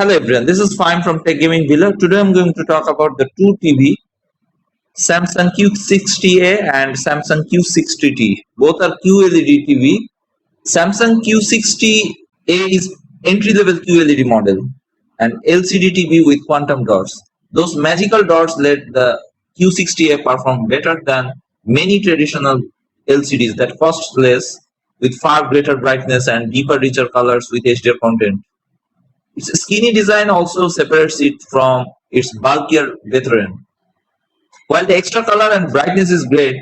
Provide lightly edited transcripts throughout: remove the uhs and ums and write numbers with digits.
Hello everyone, this is Fine from Tech Gaming Villa. Today I'm going to talk about the two TV, Samsung Q60A and Samsung Q60T. Both are QLED TV. Samsung Q60A is entry-level QLED model and LCD TV with quantum dots. Those magical dots let the Q60A perform better than many traditional LCDs that cost less with far greater brightness and deeper richer colors with HDR content. Its skinny design also separates it from its bulkier veteran. While the extra color and brightness is great,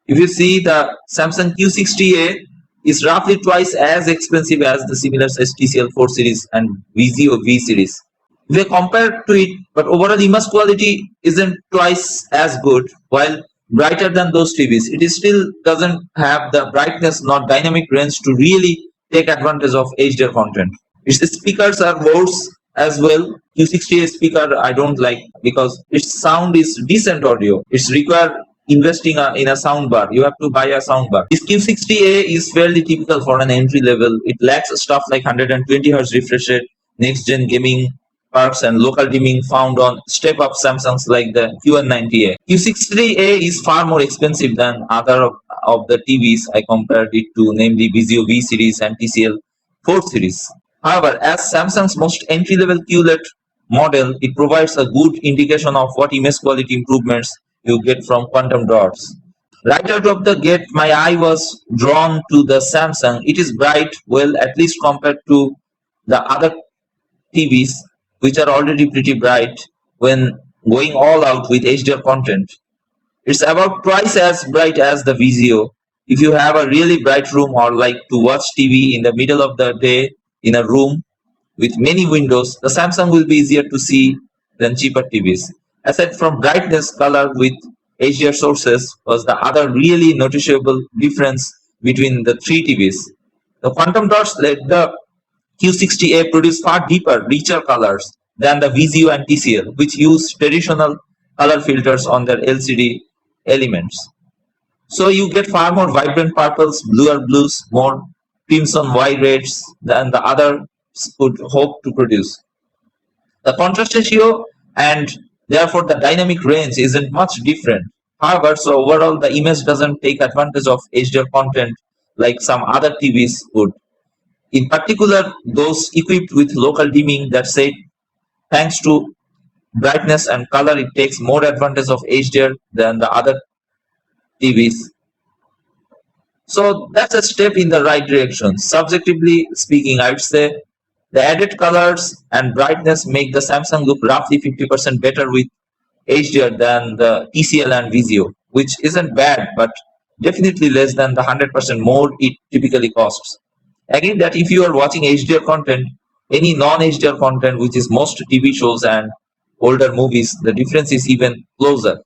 if you see the Samsung Q60A is roughly twice as expensive as the similar TCL 4 series and Vizio V series. If we compare to it, but overall image quality isn't twice as good, while brighter than those TVs. It is still doesn't have the brightness nor dynamic range to really take advantage of HDR content. Its speakers are worse as well. Q60A speaker I don't like because its sound is decent audio. It's require investing in a sound bar. You have to buy a sound bar. This Q60A is fairly typical for an entry level. It lacks stuff like 120 Hz refresh rate, next gen gaming perks and local dimming found on step up Samsungs like the QN90A. Q60A is far more expensive than other of the TVs I compared it to, namely Vizio V series and TCL 4 series. However, as Samsung's most entry-level QLED model, it provides a good indication of what image quality improvements you get from quantum dots. Right out of the gate, my eye was drawn to the Samsung. It is bright, well, at least compared to the other TVs, which are already pretty bright when going all out with HDR content. It's about twice as bright as the Vizio. If you have a really bright room or like to watch TV in the middle of the day in a room with many windows, the Samsung will be easier to see than cheaper TVs. Aside from brightness, color with HDR sources was the other really noticeable difference between the three TVs. The quantum dots let the Q60A produce far deeper, richer colors than the Vizio and TCL, which use traditional color filters on their LCD elements. So you get far more vibrant purples, bluer blues, more crimson white reds than the others could hope to produce. The contrast ratio and therefore the dynamic range isn't much different. However, so overall the image doesn't take advantage of HDR content like some other TVs would. In particular, those equipped with local dimming that say thanks to brightness and color it takes more advantage of HDR than the other TVs. So that's a step in the right direction. Subjectively speaking, I would say the added colors and brightness make the Samsung look roughly 50% better with HDR than the TCL and Vizio, which isn't bad, but definitely less than the 100% more it typically costs. Again, that if you are watching HDR content, any non-HDR content, which is most TV shows and older movies, the difference is even closer.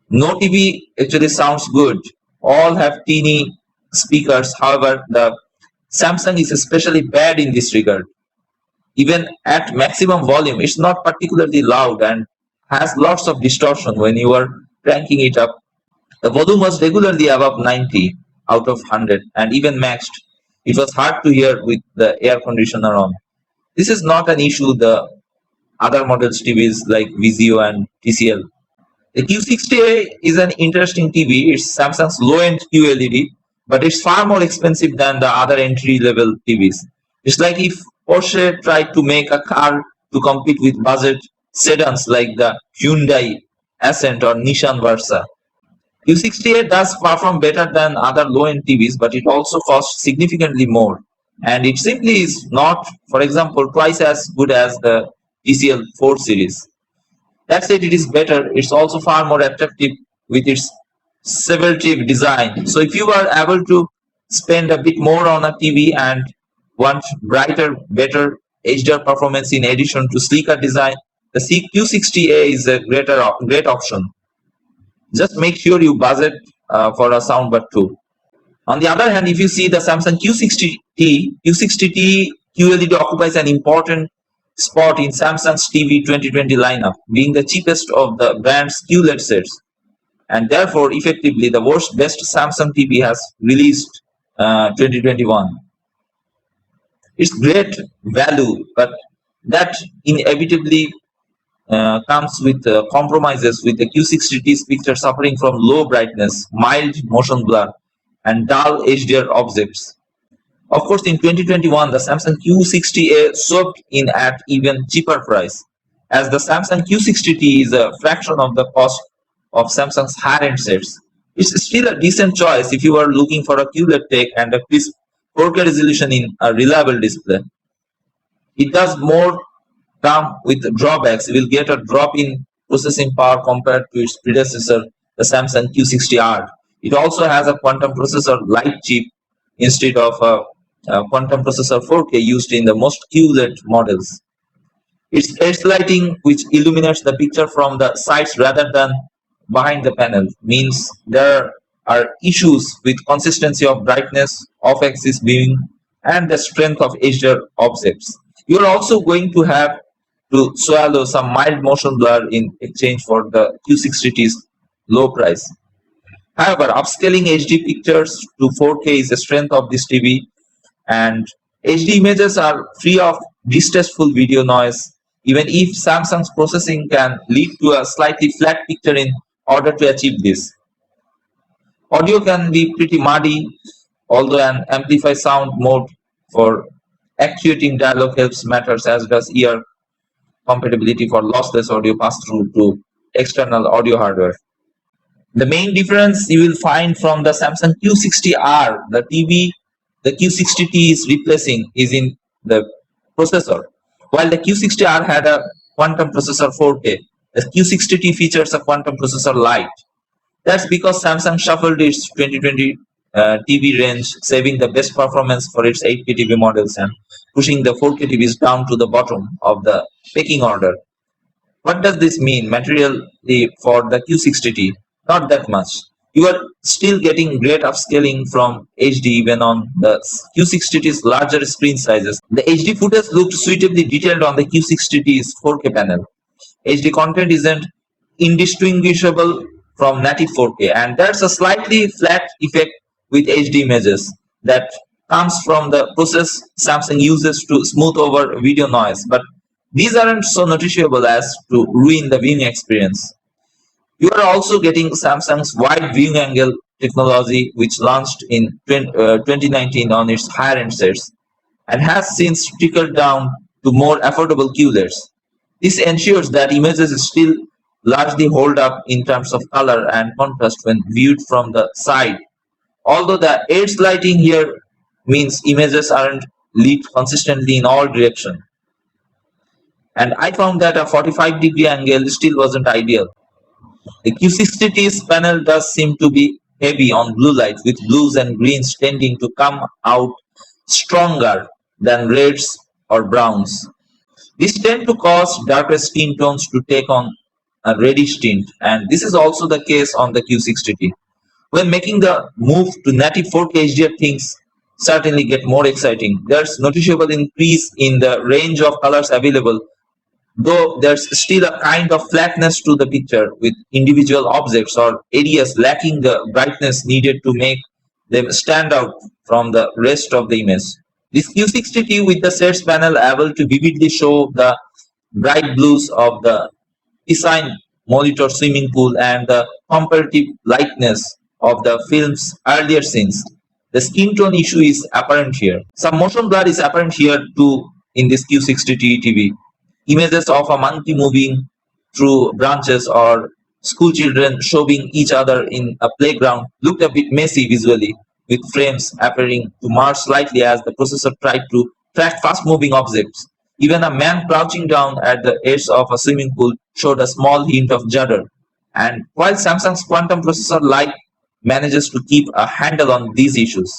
No TV actually sounds good. All have teeny speakers. However, the Samsung is especially bad in this regard. Even at maximum volume, it's not particularly loud and has lots of distortion when you are cranking it up. The volume was regularly above 90 out of 100 and even maxed. It was hard to hear with the air conditioner on. This is not an issue the other models TVs like Vizio and TCL. The Q60A is an interesting TV. It's Samsung's low-end QLED, but it's far more expensive than the other entry-level TVs. It's like if Porsche tried to make a car to compete with budget sedans like the Hyundai Ascent or Nissan Versa. Q60A does perform better than other low-end TVs, but it also costs significantly more. And it simply is not, for example, twice as good as the TCL 4 series. That said, it is better. It's also far more attractive with its separative design. So if you are able to spend a bit more on a TV and want brighter, better HDR performance in addition to sleeker design, the Q60A is a great option. Just make sure you budget for a soundbar too. On the other hand, if you see the Samsung Q60T QLED occupies an important spot in Samsung's TV 2020 lineup, being the cheapest of the brand's QLED sets, and therefore effectively the worst best Samsung TV has released 2021. It's great value, but That inevitably comes with compromises, with the Q60T's picture suffering from low brightness, mild motion blur, and dull HDR objects. Of course, in 2021, the Samsung Q60A swooped in at even cheaper price, as the Samsung Q60T is a fraction of the cost of Samsung's high-end sets. It's still a decent choice if you are looking for a QLED tech and a crisp 4K resolution in a reliable display. It does more come with drawbacks. You will get a drop in processing power compared to its predecessor, the Samsung Q60R. It also has a quantum processor light chip instead of a quantum processor 4K used in the most QLED models. Its edge lighting, which illuminates the picture from the sides rather than behind the panel, means there are issues with consistency of brightness, off-axis beaming, and the strength of HDR objects. You are also going to have to swallow some mild motion blur in exchange for the Q60T's low price. However, upscaling HD pictures to 4K is the strength of this TV, and HD images are free of distasteful video noise, even if Samsung's processing can lead to a slightly flat picture in order to achieve this. Audio can be pretty muddy, although an amplify sound mode for actuating dialogue helps matters, as does ear compatibility for lossless audio pass-through to external audio hardware. The main difference you will find from the Samsung Q60R, the TV the Q60T is replacing, is in the processor. While the Q60R had a quantum processor 4K, the Q60T features a quantum processor Lite. That's because Samsung shuffled its 2020 TV range, saving the best performance for its 8K TV models and pushing the 4K TVs down to the bottom of the pecking order. What does this mean materially for the Q60T? Not that much. You are still getting great upscaling from HD even on the Q60T's larger screen sizes. The HD footage looked suitably detailed on the Q60T's 4K panel. HD content isn't indistinguishable from native 4K, and there's a slightly flat effect with HD images that comes from the process Samsung uses to smooth over video noise, but these aren't so noticeable as to ruin the viewing experience. You are also getting Samsung's wide viewing angle technology, which launched in 2019 on its higher-end sets and has since trickled down to more affordable QLEDs. This ensures that images still largely hold up in terms of color and contrast when viewed from the side, although the edge lighting here means images aren't lit consistently in all directions. And I found that a 45-degree angle still wasn't ideal. The Q60T's panel does seem to be heavy on blue light, with blues and greens tending to come out stronger than reds or browns. These tend to cause darker skin tones to take on a reddish tint, and this is also the case on the Q60T. When making the move to native 4K HDR, things certainly get more exciting. There's noticeable increase in the range of colors available, though there's still a kind of flatness to the picture, with individual objects or areas lacking the brightness needed to make them stand out from the rest of the image. This Q60T with the sets panel able to vividly show the bright blues of the piscine monitor swimming pool and the comparative lightness of the film's earlier scenes. The skin tone issue is apparent here. Some motion blur is apparent here too in this Q60T TV. Images of a monkey moving through branches or school children shoving each other in a playground looked a bit messy visually, with frames appearing to march slightly as the processor tried to track fast moving objects. Even a man crouching down at the edge of a swimming pool showed a small hint of judder. And while Samsung's quantum processor Lite manages to keep a handle on these issues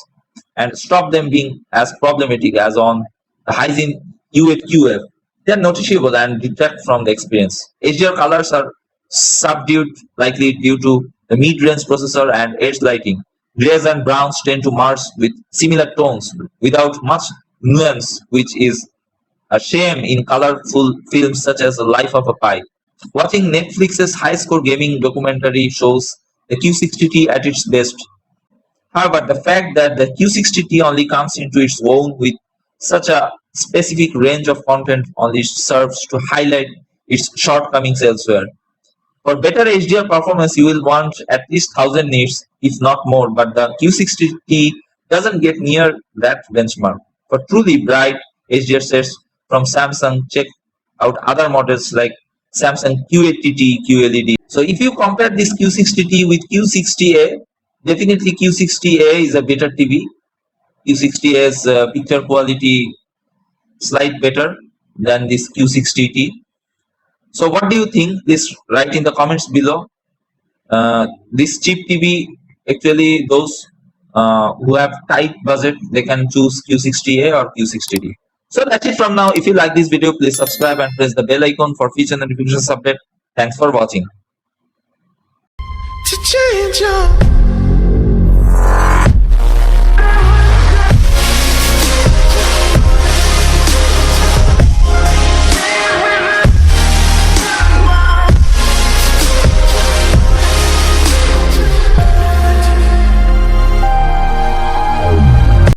and stop them being as problematic as on the Hyzin U8QF, they are noticeable and detract from the experience. HDR colors are subdued, likely due to the mid-range processor and edge lighting. Grays and browns tend to merge with similar tones without much nuance, which is a shame in colorful films such as The Life of a Pi. Watching Netflix's high-score gaming documentary shows the Q60T at its best. However, the fact that the Q60T only comes into its own with such a specific range of content only serves to highlight its shortcomings elsewhere. For better HDR performance, you will want at least 1000 nits, if not more, but the Q60T doesn't get near that benchmark. For truly bright HDR sets from Samsung, check out other models like Samsung Q80T, QLED. So if you compare this Q60T with Q60A, definitely Q60A is a better TV. Q60A's picture quality slight better than this Q60T. So what do you think? This write in the comments below. This cheap TV, actually those who have tight budget, they can choose Q60A or Q60T. So that's it from now. If you like this video, please subscribe and press the bell icon for future notifications update. Thanks for watching. To change your